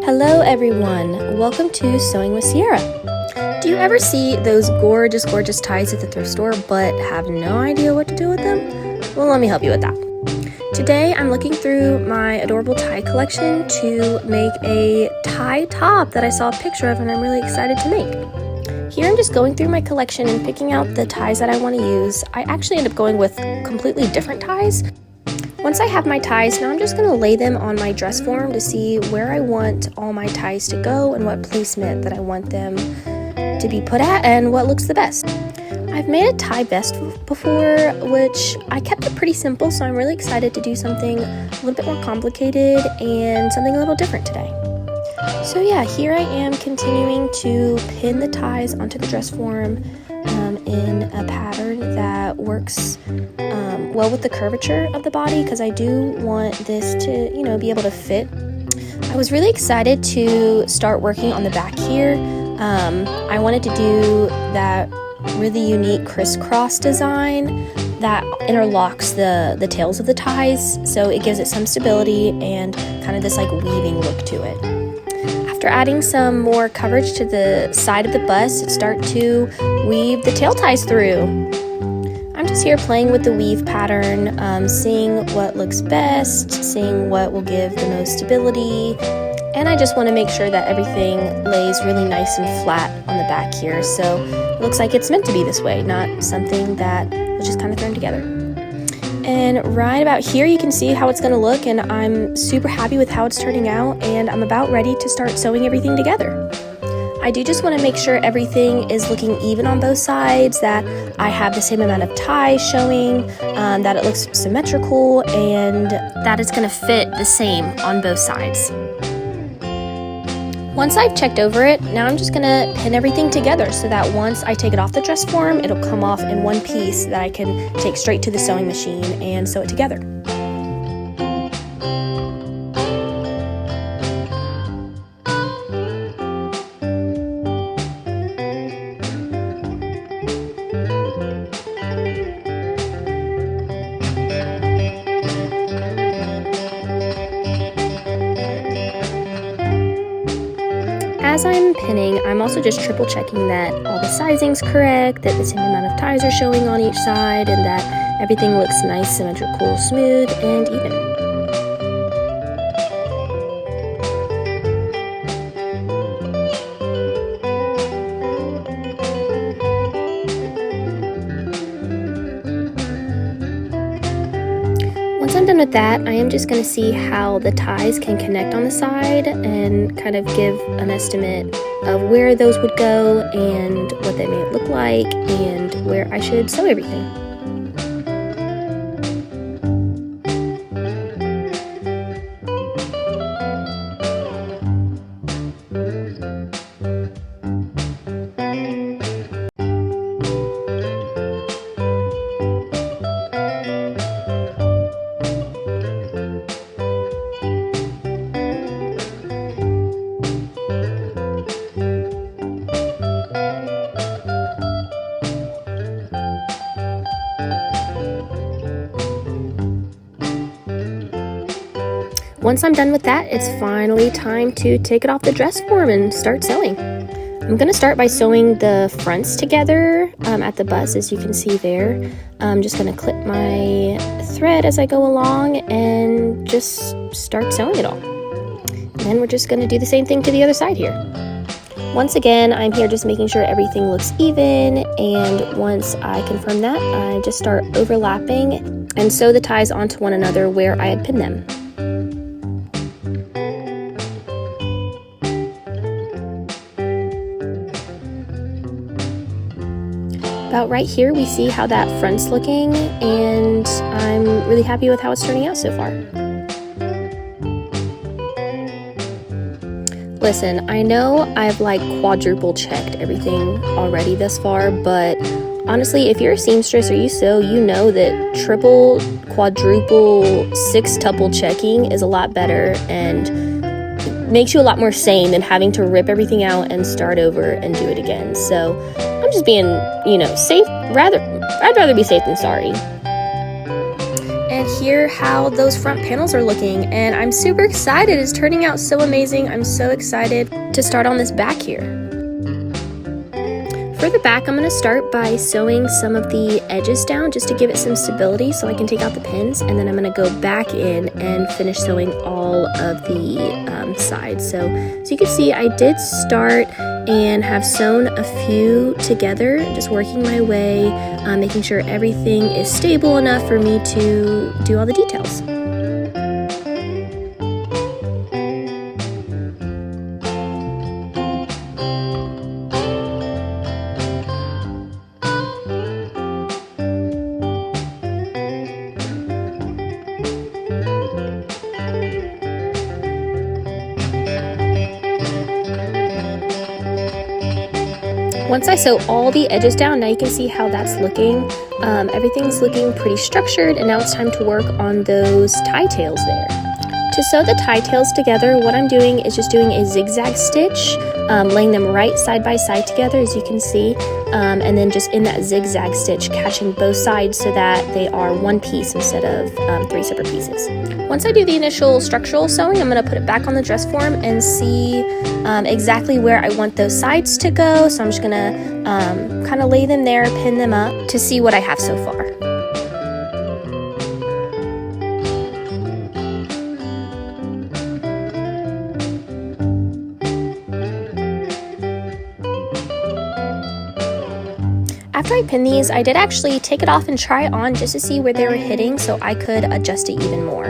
Hello everyone, welcome to Sewing with Sierra. Do you ever see those gorgeous ties at the thrift store but have no idea what to do with them? Well, let me help you with that. Today I'm looking through my adorable tie collection to make a tie top that I saw a picture of and I'm really excited to make. Here I'm just going through my collection and picking out the ties that I want to use. I actually end up going with completely different ties. Once I have my ties, now I'm just going to lay them on my dress form to see where I want all my ties to go and what placement that I want them to be put at and what looks the best. I've made a tie vest before, which I kept it pretty simple, so I'm really excited to do something a little bit more complicated and something a little different today. So yeah, here I am continuing to pin the ties onto the dress form in a pattern that works well with the curvature of the body, because I do want this to, be able to fit. I was really excited to start working on the back here. I wanted to do that really unique crisscross design that interlocks the tails of the ties, so it gives it some stability and kind of this like weaving look to it. After adding some more coverage to the side of the bust, start to weave the tail ties through. I'm just here playing with the weave pattern, seeing what looks best, seeing what will give the most stability, and I just want to make sure that everything lays really nice and flat on the back here, so it looks like it's meant to be this way, not something that was just kind of thrown together. And right about here you can see how it's going to look, and I'm super happy with how it's turning out, and I'm about ready to start sewing everything together. I do just want to make sure everything is looking even on both sides, that I have the same amount of ties showing, that it looks symmetrical, and that it's going to fit the same on both sides. Once I've checked over it, now I'm just going to pin everything together so that once I take it off the dress form, it'll come off in one piece that I can take straight to the sewing machine and sew it together. As I'm pinning, I'm also just triple checking that all the sizing's correct, that the same amount of ties are showing on each side, and that everything looks nice, symmetrical, smooth, and even. Once I'm done with that, I am just going to see how the ties can connect on the side and kind of give an estimate of where those would go and what they may look like and where I should sew everything. Once I'm done with that, it's finally time to take it off the dress form and start sewing. I'm going to start by sewing the fronts together at the bust, as you can see there. I'm just going to clip my thread as I go along and just start sewing it all. And then we're just going to do the same thing to the other side here. Once again, I'm here just making sure everything looks even, and once I confirm that, I just start overlapping and sew the ties onto one another where I had pinned them. About right here, we see how that front's looking, and I'm really happy with how it's turning out so far. Listen, I know I've quadruple checked everything already thus far, but honestly, if you're a seamstress or you sew, you know that triple, quadruple, sextuple checking is a lot better and makes you a lot more sane than having to rip everything out and start over and do it again. So I'm just being, safe. I'd rather be safe than sorry. and hear how those front panels are looking. And I'm super excited. It's turning out so amazing. I'm so excited to start on this back here. For the back, I'm going to start by sewing some of the edges down just to give it some stability so I can take out the pins, and then I'm going to go back in and finish sewing all of the sides. So you can see I did start and have sewn a few together, just working my way, making sure everything is stable enough for me to do all the details. Once I sew all the edges down, now you can see how that's looking. Everything's looking pretty structured, and now it's time to work on those tie tails there. To sew the tie tails together, what I'm doing is just doing a zigzag stitch, laying them right side by side together, as you can see, and then just in that zigzag stitch catching both sides so that they are one piece instead of 3 separate pieces. Once I do the initial structural sewing, I'm going to put it back on the dress form and see exactly where I want those sides to go. So I'm just going to kind of lay them there, pin them up to see what I have so far. After I pinned these, I did actually take it off and try it on just to see where they were hitting so I could adjust it even more.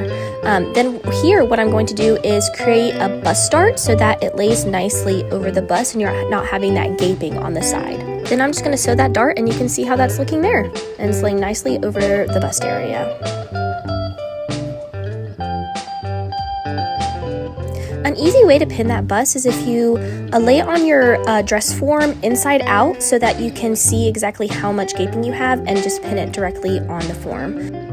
Then here, what I'm going to do is create a bust dart so that it lays nicely over the bust and you're not having that gaping on the side. Then I'm just going to sew that dart, and you can see how that's looking there. And it's laying nicely over the bust area. An easy way to pin that bust is if you lay it on your dress form inside out so that you can see exactly how much gaping you have, and just pin it directly on the form.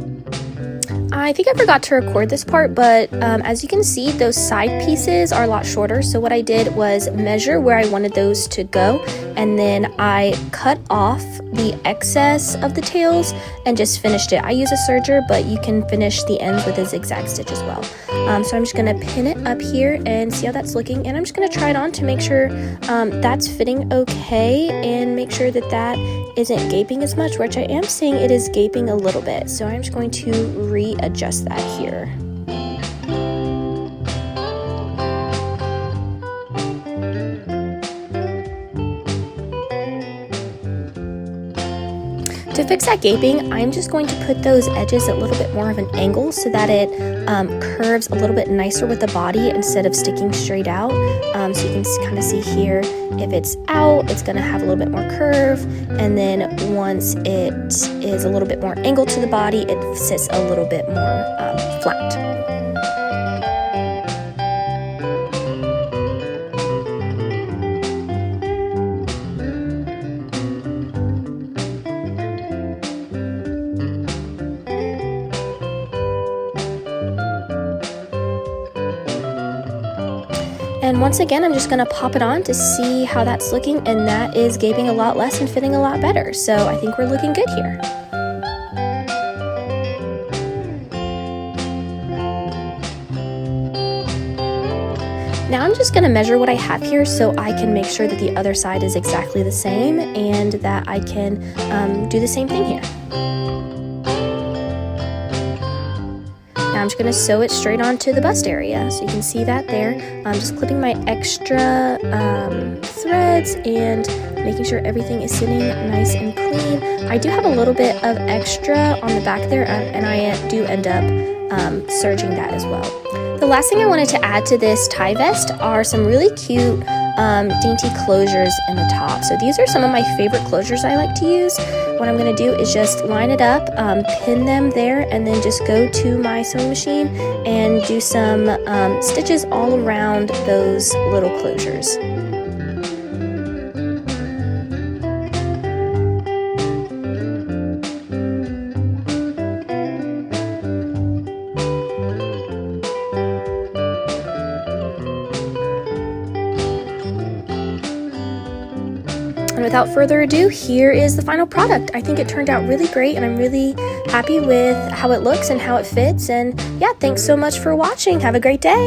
I think I forgot to record this part, but as you can see, those side pieces are a lot shorter. So what I did was measure where I wanted those to go, and then I cut off the excess of the tails and just finished it. I use a serger, but you can finish the ends with a zigzag stitch as well. So I'm just going to pin it up here and see how that's looking, and I'm just going to try it on to make sure that's fitting okay, and make sure that that isn't gaping as much, which I am seeing it is gaping a little bit. So I'm just going to readjust that here. To fix that gaping, I'm just going to put those edges at a little bit more of an angle so that it curves a little bit nicer with the body instead of sticking straight out. So you can kind of see here, if it's out, it's going to have a little bit more curve, and then once it is a little bit more angled to the body, it sits a little bit more flat. And once again, I'm just going to pop it on to see how that's looking, and that is gaping a lot less and fitting a lot better. So I think we're looking good here. Now I'm just going to measure what I have here so I can make sure that the other side is exactly the same and that I can do the same thing here. Now I'm just going to sew it straight onto the bust area, so you can see that there. I'm just clipping my extra threads and making sure everything is sitting nice and clean. I do have a little bit of extra on the back there, and I do end up serging that as well. The last thing I wanted to add to this tie vest are some really cute dainty closures in the top. So these are some of my favorite closures I like to use. What I'm going to do is just line it up, pin them there, and then just go to my sewing machine and do some stitches all around those little closures. without further ado, here is the final product. I think it turned out really great, and I'm really happy with how it looks and how it fits. And yeah, thanks so much for watching. Have a great day.